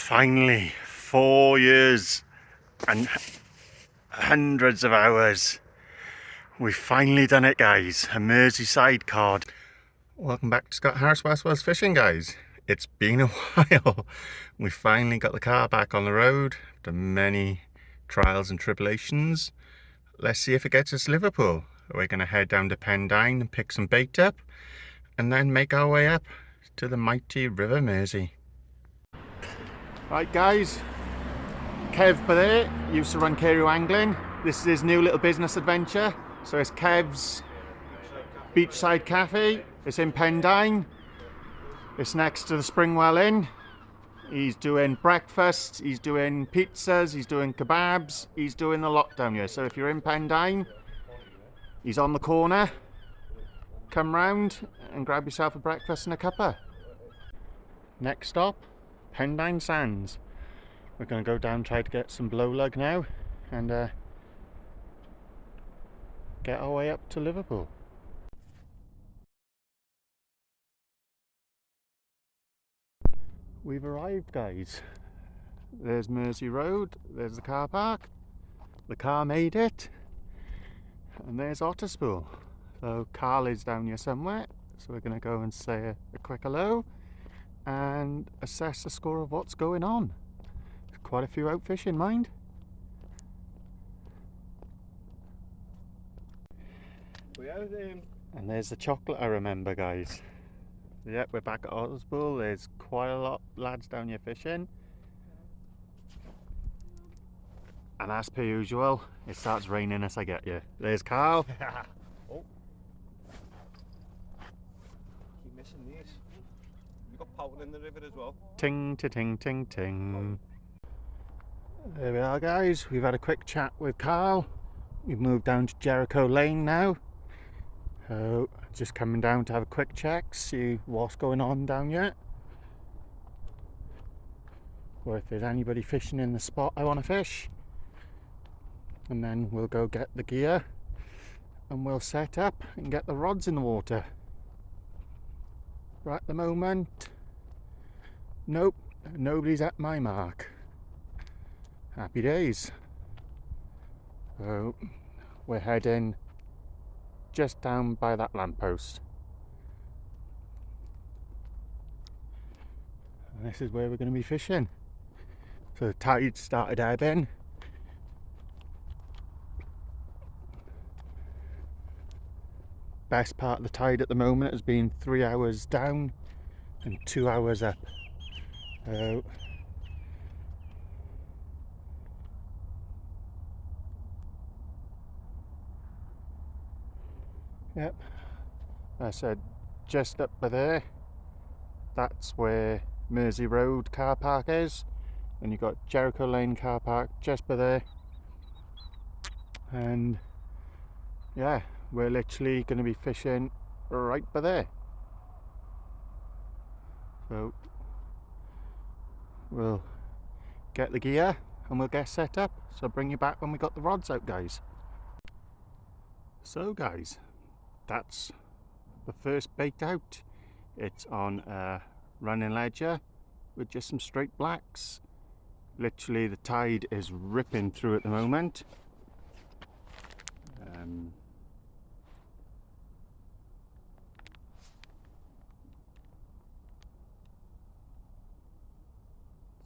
Finally, 4 years and hundreds of hours. We've finally done it, guys. A Merseyside COD. Welcome back to Scott Harris West Wales Fishing, guys. It's been a while. We finally got the car back on the road after many trials and tribulations. Let's see if it gets us to Liverpool. We're going to head down to Pendine and pick some bait up and then make our way up to the mighty River Mersey. Right, guys, Kev there used to run Carew Angling. This is his new little business adventure. So it's Kev's Beachside Cafe. It's in Pendine. It's next to the Springwell Inn. He's doing breakfast, he's doing pizzas, he's doing kebabs, he's doing the lot down here. So if you're in Pendine, he's on the corner. Come round and grab yourself a breakfast and a cuppa. Next stop, Pendine Sands. We're going to go down, try to get some blow lug now and get our way up to Liverpool. We've arrived, guys. There's Mersey Road, there's the car park, the car made it, and there's Otterspool. So Carl is down here somewhere, so we're going to go and say a quick hello and assess the score of what's going on. There's quite a few out fishing, mind. And there's the chocolate I remember, guys. Yep, we're back at Otterspool. There's quite a lot of lads down here fishing. And as per usual, it starts raining as I get you. There's Carl. Oh. Keep missing these. We've got power in the river as well. Ting, ting, ting, ting. There we are, guys. We've had a quick chat with Carl. We've moved down to Jericho Lane now. So, just coming down to have a quick check, see what's going on down here. Or if there's anybody fishing in the spot I want to fish. And then we'll go get the gear and we'll set up and get the rods in the water. Right at the moment, nope, nobody's at my mark. Happy days. So we're heading just down by that lamppost. And this is where we're going to be fishing. So the tide started ebbing. Best part of the tide at the moment has been 3 hours down and 2 hours up. So yep, I said just up by there, that's where Mersey Road car park is, and you've got Jericho Lane car park just by there, and yeah, we're literally going to be fishing right by there. So we'll get the gear and we'll get set up, so I'll bring you back when we got the rods out, guys. So guys, that's the first bait out. It's on a running ledger with just some straight blacks. Literally the tide is ripping through at the moment.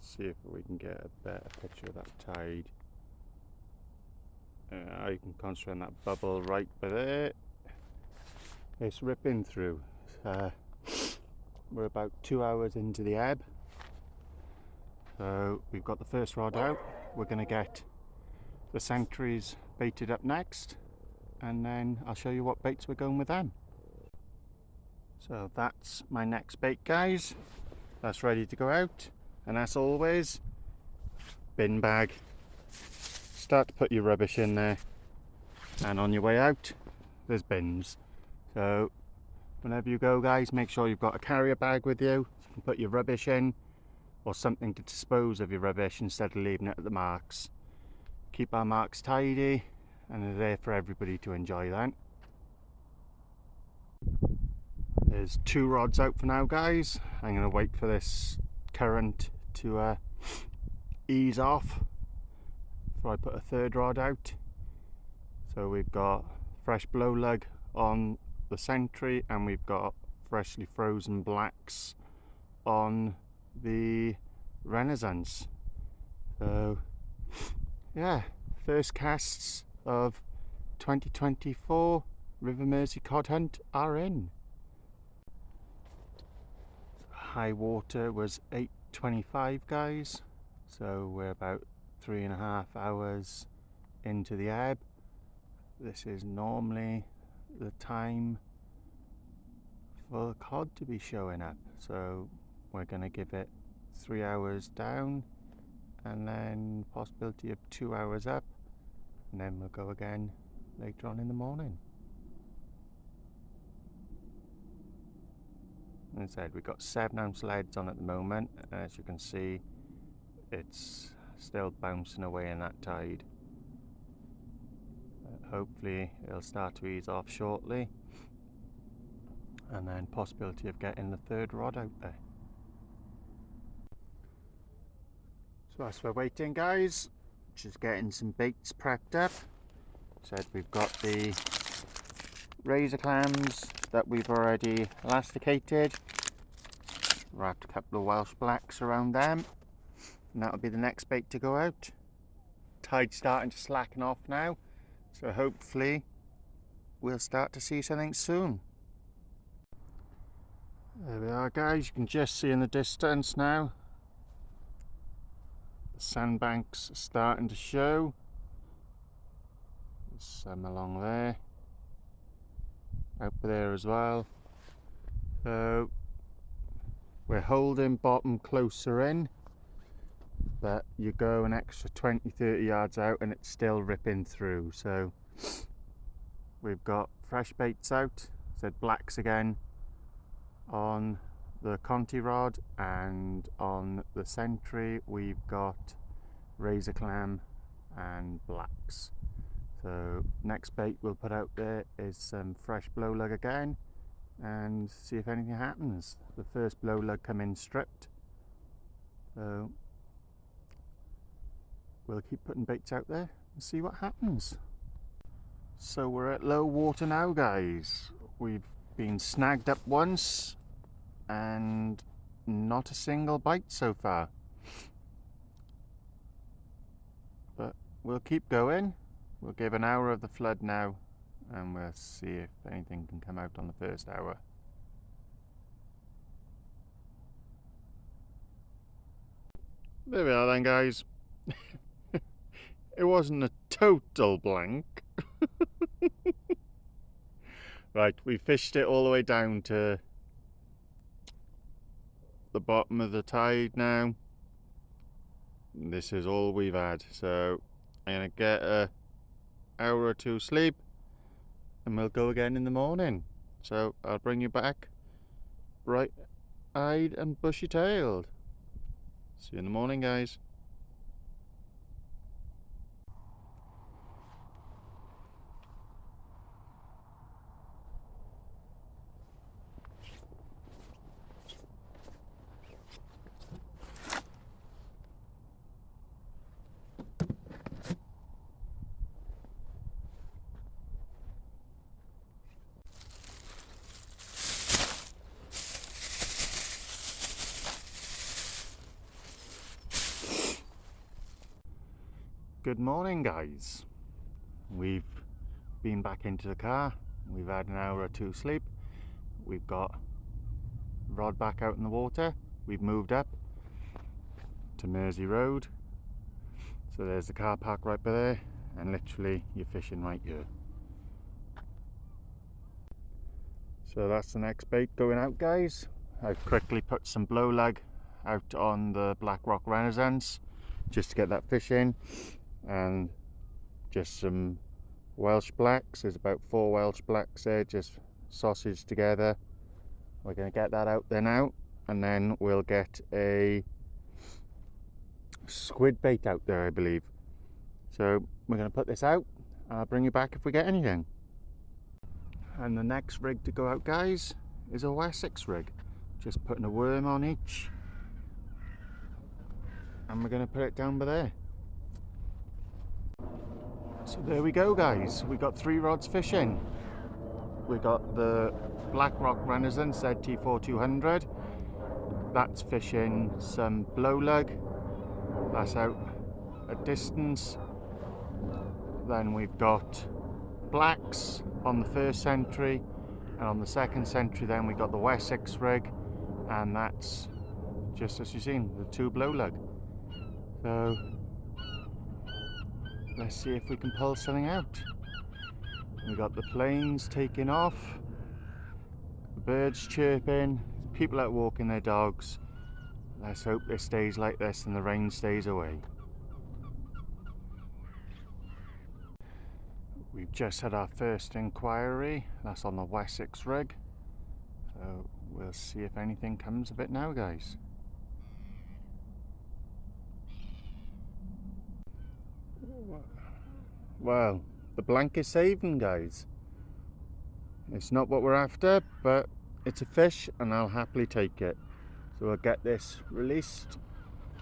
See if we can get a better picture of that tide. You can concentrate on that bubble right by there. It's ripping through. We're about 2 hours into the ebb. So we've got the first rod out. We're going to get the sentries baited up next, and then I'll show you what baits we're going with them. So that's my next bait, guys. That's ready to go out. And as always, bin bag. Start to put your rubbish in there, and on your way out there's bins. So whenever you go, guys, make sure you've got a carrier bag with you. You can put your rubbish in, or something to dispose of your rubbish instead of leaving it at the marks. Keep our marks tidy, and they're there for everybody to enjoy then. There's 2 rods out for now, guys. I'm going to wait for this current to ease off before I put a third rod out. So we've got fresh blow lug on the Sentry, and we've got freshly frozen blacks on the Renaissance. So yeah, first casts of 2024 River Mersey cod hunt are in. High water was 8:25 guys, so we're about 3.5 hours into the ebb. This is normally the time for the cod to be showing up, so we're going to give it 3 hours down and then possibility of 2 hours up, and then we'll go again later on in the morning. As I said, we've got 7-ounce leads on at the moment, and as you can see it's still bouncing away in that tide. Hopefully it'll start to ease off shortly, and then possibility of getting the third rod out there. So as we're waiting guys, just getting some baits prepped up. Said we've got the razor clams that we've already elasticated, wrapped a couple of Welsh blacks around them, and that'll be the next bait to go out. Tide's starting to slacken off now, so hopefully we'll start to see something soon. There we are guys, you can just see in the distance now the sandbanks are starting to show. There's some along there, out there as well. So we're holding bottom closer in, but you go an extra 20-30 yards out and it's still ripping through. So we've got fresh baits out, said blacks again on the Conti rod, and on the Sentry we've got razor clam and blacks. So next bait we'll put out there is some fresh blow lug again, and see if anything happens. The first blow lug come in stripped, so we'll keep putting baits out there and see what happens. So we're at low water now guys. We've been snagged up once and not a single bite so far, but we'll keep going. We'll give an hour of the flood now and we'll see if anything can come out on the first hour. There we are then guys. It wasn't a total blank. Right, we fished it all the way down to the bottom of the tide now. This is all we've had, so I'm gonna get a hour or two sleep and we'll go again in the morning. So I'll bring you back bright-eyed and bushy-tailed. See you in the morning guys. Good morning guys. We've been back into the car, we've had an hour or two sleep, we've got rod back out in the water, we've moved up to Mersey Road, so there's the car park right by there, and literally you're fishing right here. So that's the next bait going out guys. I've quickly put some blow lug out on the Black Rock Renaissance just to get that fish in, and just some Welsh blacks. There's about 4 Welsh blacks there, just sausage together. We're going to get that out there now, and then we'll get a squid bait out there I believe. So we're going to put this out, I'll bring you back if we get anything. And the next rig to go out guys is a Wessex rig, just putting a worm on each. and we're going to put it down by there. So there we go, guys. We got 3 rods fishing. We got the Black Rock Renaissance ZT4200. That's fishing some blow lug. That's out a distance. Then we've got blacks on the first century, and on the second century then we got the Wessex rig, and that's just as you've seen, the 2 blow lug. So let's see if we can pull something out. We got the planes taking off, the birds chirping, people out walking their dogs. Let's hope it stays like this and the rain stays away. We've just had our first inquiry. That's on the Wessex rig. So we'll see if anything comes of it now, guys. Well, the blank is saving, guys. It's not what we're after, but it's a fish and I'll happily take it. So we'll get this released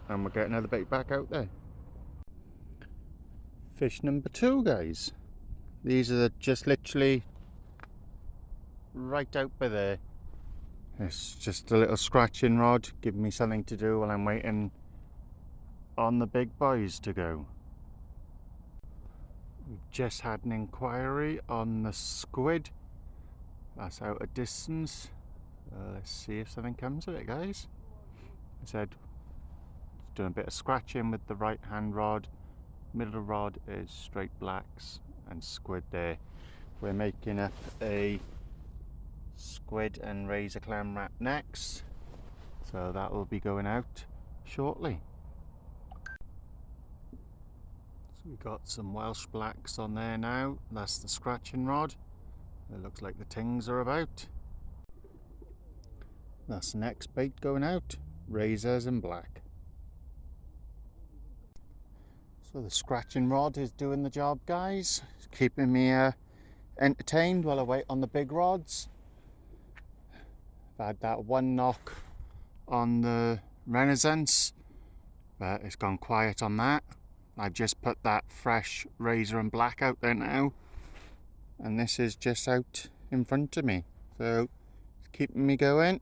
and we'll get another bait back out there. Fish number 2, guys. These are just literally right out by there. It's just a little scratching rod, giving me something to do while I'm waiting on the big boys to go. We've just had an inquiry on the squid. That's out a distance. Let's see if something comes of it, guys. I said, doing a bit of scratching with the right hand rod. Middle rod is straight blacks and squid there. We're making up a squid and razor clam wrap next, so that will be going out shortly. So we got some Welsh blacks on there now. That's the scratching rod. It looks like the tings are about. That's the next bait going out, razors and black. So the scratching rod is doing the job, guys. It's keeping me entertained while I wait on the big rods. I've had that 1 knock on the Renaissance, but it's gone quiet on that. I've just put that fresh razor and black out there now, and this is just out in front of me. So it's keeping me going,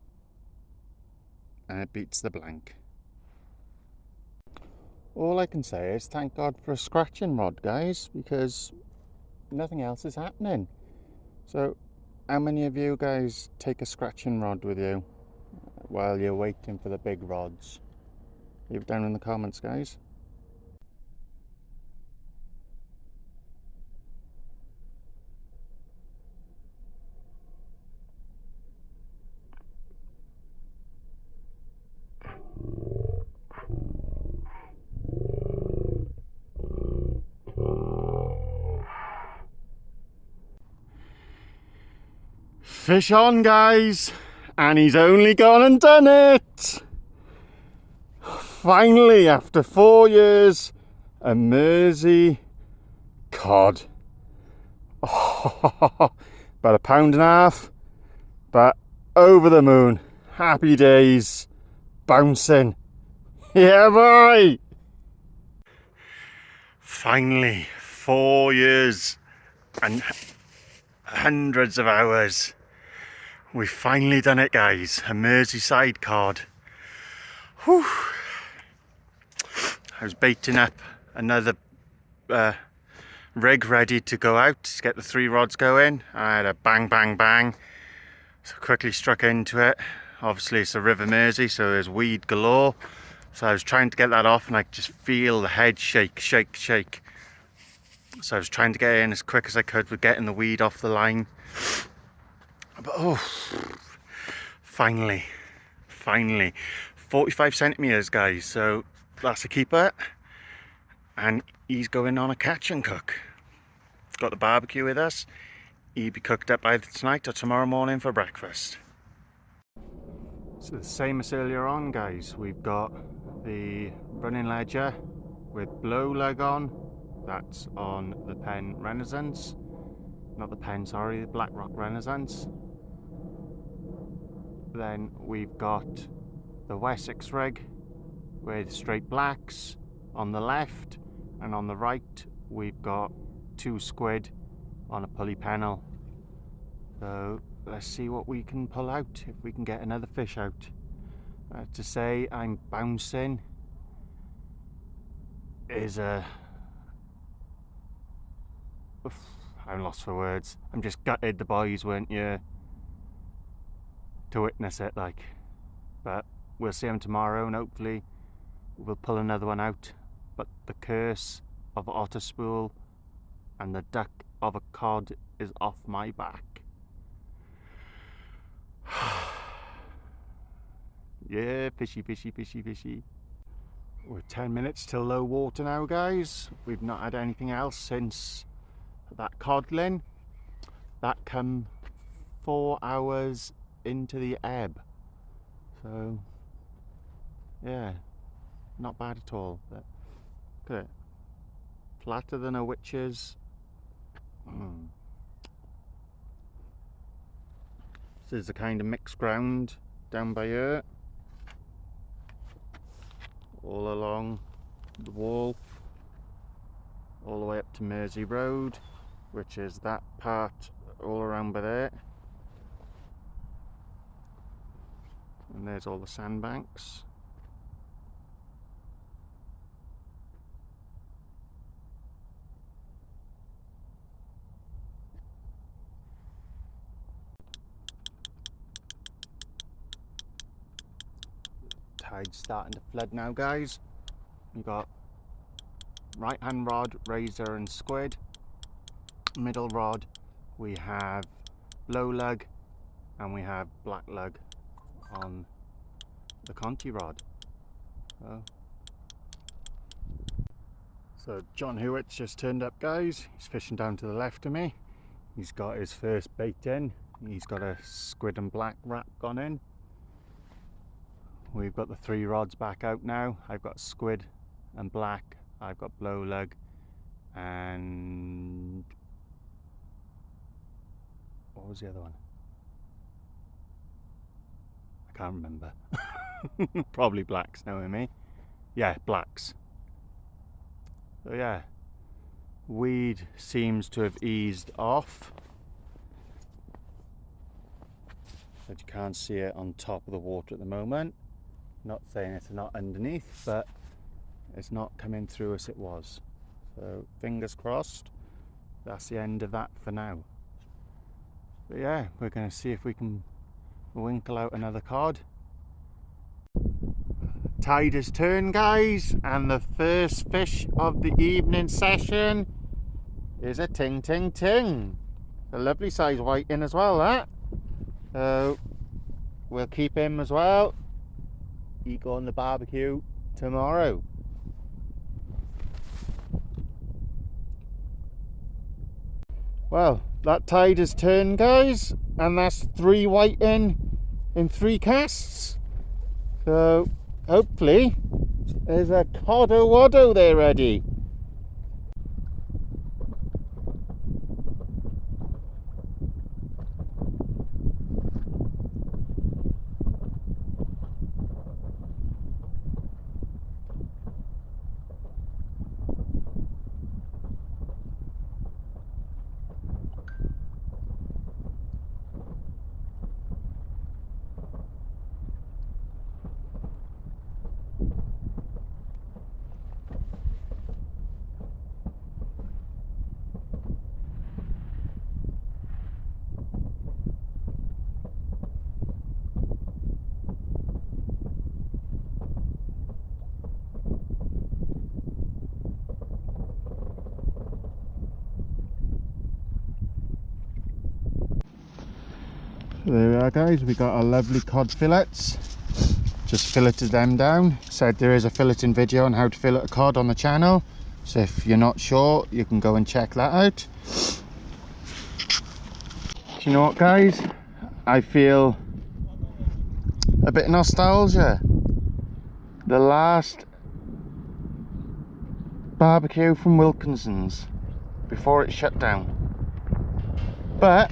and it beats the blank. All I can say is thank God for a scratching rod, guys, because nothing else is happening. So how many of you guys take a scratching rod with you while you're waiting for the big rods? Leave it down in the comments, guys. Fish on, guys, and he's only gone and done it. Finally, after 4 years, a Mersey cod. Oh, about 1.5 pounds, but over the moon. Happy days, bouncing. Yeah, boy. Finally, 4 years and hundreds of hours. We've finally done it, guys. A Merseyside cod. Whew. I was baiting up another rig ready to go out to get the 3 rods going. I had a bang, bang, bang. So quickly struck into it. Obviously it's a River Mersey, so there's weed galore. So I was trying to get that off and I could just feel the head shake, shake, shake. So I was trying to get in as quick as I could with getting the weed off the line. But oh, finally, 45 centimeters, guys. So that's a keeper, and he's going on a catch and cook. Got the barbecue with us. He'll be cooked up either tonight or tomorrow morning for breakfast. So the same as earlier on, guys. We've got the running ledger with blow lug on. That's on the Penn Renaissance. Not the Penn, sorry, the Black Rock Renaissance. Then we've got the Wessex rig with straight blacks on the left, and on the right we've got 2 squid on a pulley pennel. So let's see what we can pull out, if we can get another fish out. To say I'm bouncing is I'm lost for words. I'm just gutted the boys weren't here to witness it, like. But we'll see them tomorrow and hopefully we'll pull another one out. But the curse of otter spool and the duck of a cod is off my back. Yeah, fishy, fishy, fishy, fishy. We're 10 minutes till low water now, guys. We've not had anything else since that codlin. That come 4 hours into the ebb. So, yeah, not bad at all. But look at it. Flatter than a witch's. This is the kind of mixed ground down by here, all along the wall, all the way up to Mersey Road, which is that part all around by there. And there's all the sandbanks. Tide's starting to flood now, guys. We've got right hand rod, razor and squid. Middle rod we have blow lug and we have black lug on the Conti rod. So John Hewitt's just turned up, guys. He's fishing down to the left of me. He's got his first bait in. He's got a squid and black wrap gone in. We've got the 3 rods back out now. I've got squid and black, I've got blow lug, and what was the other one? I can't remember. Probably blacks, knowing me. Yeah, blacks. So yeah, weed seems to have eased off. But you can't see it on top of the water at the moment. Not saying it's not underneath, but it's not coming through as it was. So fingers crossed, that's the end of that for now. But yeah, we're going to see if we can winkle out another cod. Tide has turned, guys, and the first fish of the evening session is a ting ting ting. A lovely size whiting as well, that. So we'll keep him as well. Eat on the barbecue tomorrow. Well, that tide has turned, guys, and that's 3 whiting in 3 casts. So hopefully there's a coddo waddo there ready. There we are, guys, we got our lovely cod fillets. Just filleted them down. Said there is a filleting video on how to fillet a cod on the channel, so if you're not sure you can go and check that out. Do you know what, guys, I feel a bit of nostalgia. The last barbecue from Wilkinson's before it shut down, but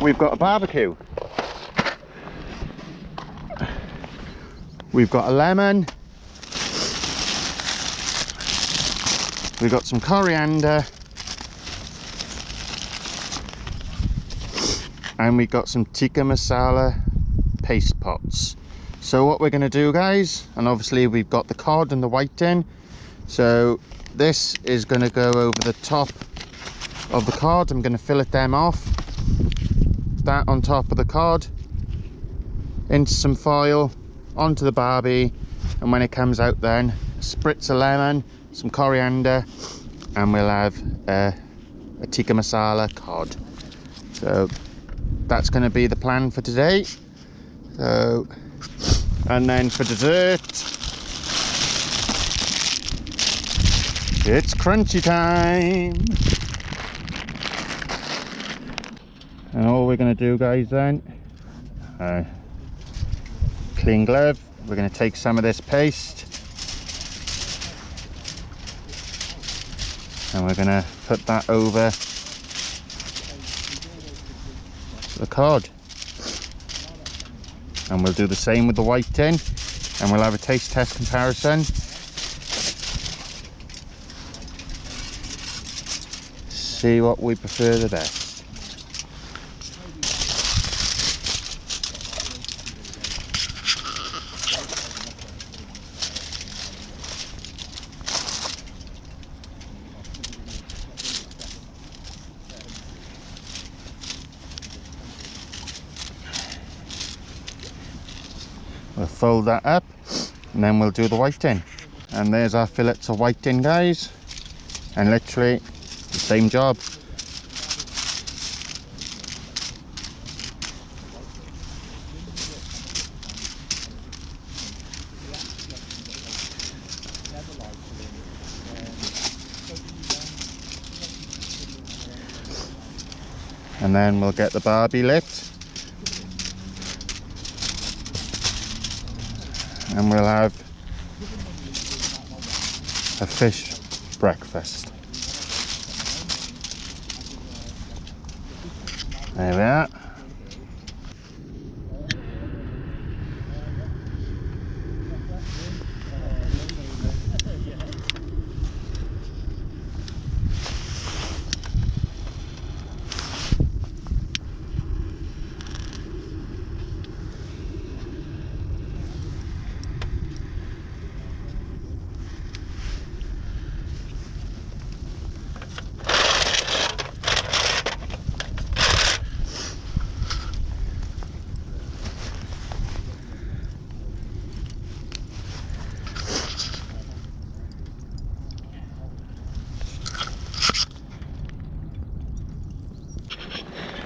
we've got a barbecue. We've got a lemon, We've got some coriander. And we've got some tikka masala paste pots. So what we're going to do, guys, and obviously we've got the cod and the whiting. So this is going to go over the top of the cod. I'm going to fillet them off. That on top of the cod, into some foil, onto the barbie, and when it comes out then, a spritz of lemon, some coriander, and we'll have a tikka masala cod. So that's going to be the plan for today. So, and then for dessert, it's crunchy time. And all we're going to do, guys, then, clean glove, we're going to take some of this paste and we're going to put that over the cod, and we'll do the same with the whiting, and we'll have a taste test comparison. See what we prefer the best. We'll fold that up and then we'll do the whiting. And there's our fillets of whiting, guys, and literally the same job. And then we'll get the barbie lit. And we'll have a fish breakfast. There we are.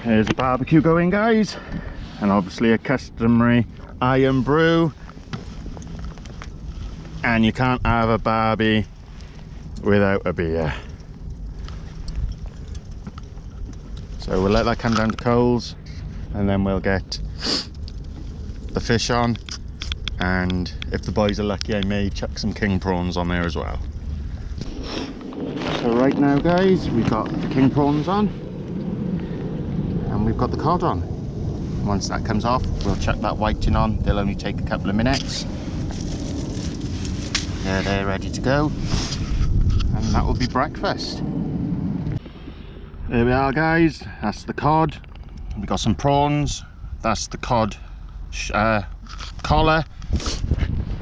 There's a barbecue going, guys, and obviously a customary iron brew, and you can't have a barbie without a beer. So we'll let that come down to coals and then we'll get the fish on, and if the boys are lucky I may chuck some king prawns on there as well. So right now, guys, we've got the king prawns on and we've got the cod on. Once that comes off, we'll chuck that whiting on. They'll only take a couple of minutes. They're ready to go, and that will be breakfast. There we are, guys, that's the cod. We've got some prawns, that's the cod collar.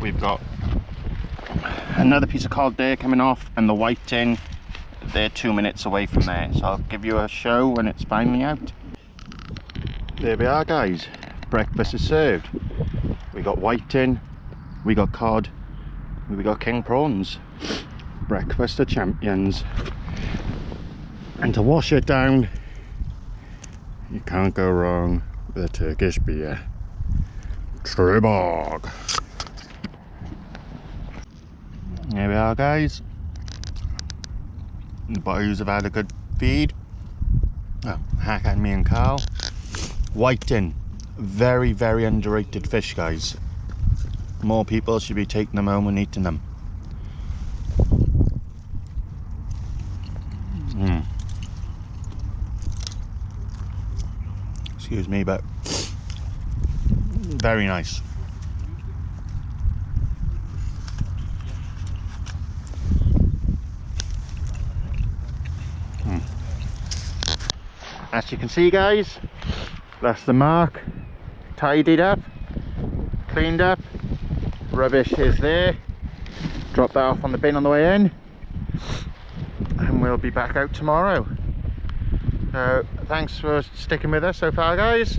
We've got another piece of cod there coming off, and the whiting, they're 2 minutes away from there, so I'll give you a show when it's finally out. There we are, guys, breakfast is served. We got whiting, we got cod, we got king prawns. Breakfast of champions. And to wash it down, you can't go wrong with a Turkish beer. Tuborg. There we are, guys. The boys have had a good feed. Oh, Hack and me and Carl. Whiting, very, very underrated fish, guys. More people should be taking them home and eating them. Excuse me, but very nice. As you can see guys, that's the mark, tidied up, cleaned up, rubbish is there, drop that off on the bin on the way in, and we'll be back out tomorrow. Thanks for sticking with us so far guys.